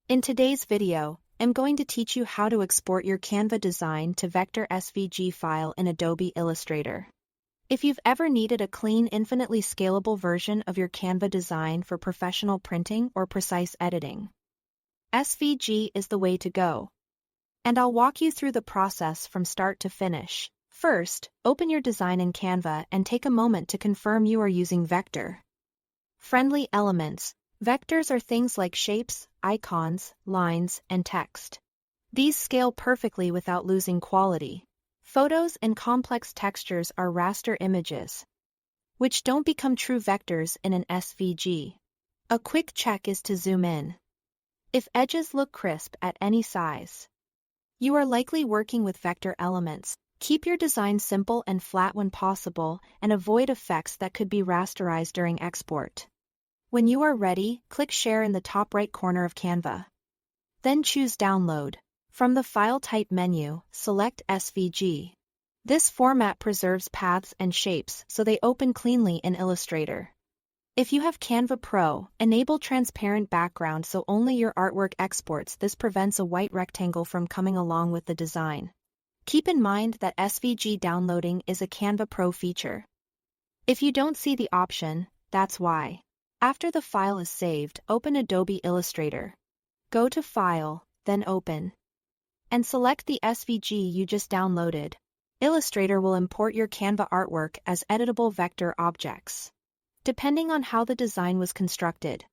In today's video, I'm going to teach you how to export your Canva design to vector SVG file in Adobe Illustrator. If you've ever needed a clean, infinitely scalable version of your Canva design for professional printing or precise editing, SVG is the way to go. And I'll walk you through the process from start to finish. First, open your design in Canva and take a moment to confirm you are using vector-friendly elements. Vectors are things like shapes, icons, lines, and text. These scale perfectly without losing quality. Photos and complex textures are raster images, which don't become true vectors in an SVG. A quick check is to zoom in. If edges look crisp at any size, you are likely working with vector elements. Keep your design simple and flat when possible, and avoid effects that could be rasterized during export. When you are ready, click Share in the top right corner of Canva. Then choose Download. From the File Type menu, select SVG. This format preserves paths and shapes so they open cleanly in Illustrator. If you have Canva Pro, enable transparent background so only your artwork exports. This prevents a white rectangle from coming along with the design. Keep in mind that SVG downloading is a Canva Pro feature. If you don't see the option, that's why. After the file is saved, open Adobe Illustrator. Go to File, then Open, and select the SVG you just downloaded. Illustrator will import your Canva artwork as editable vector objects. Depending on how the design was constructed,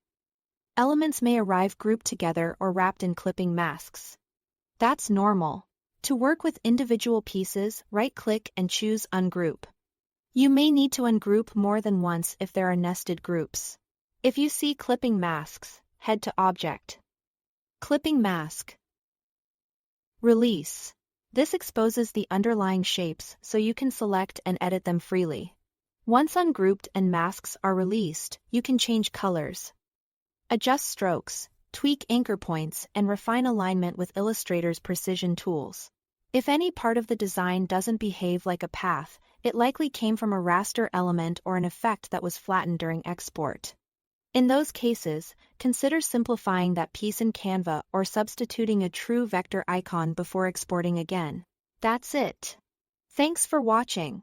elements may arrive grouped together or wrapped in clipping masks. That's normal. To work with individual pieces, right-click and choose Ungroup. You may need to ungroup more than once if there are nested groups. If you see clipping masks, head to Object. Clipping Mask. Release. This exposes the underlying shapes so you can select and edit them freely. Once ungrouped and masks are released, you can change colors, adjust strokes, tweak anchor points, and refine alignment with Illustrator's precision tools. If any part of the design doesn't behave like a path, it likely came from a raster element or an effect that was flattened during export. In those cases, consider simplifying that piece in Canva or substituting a true vector icon before exporting again. That's it. Thanks for watching.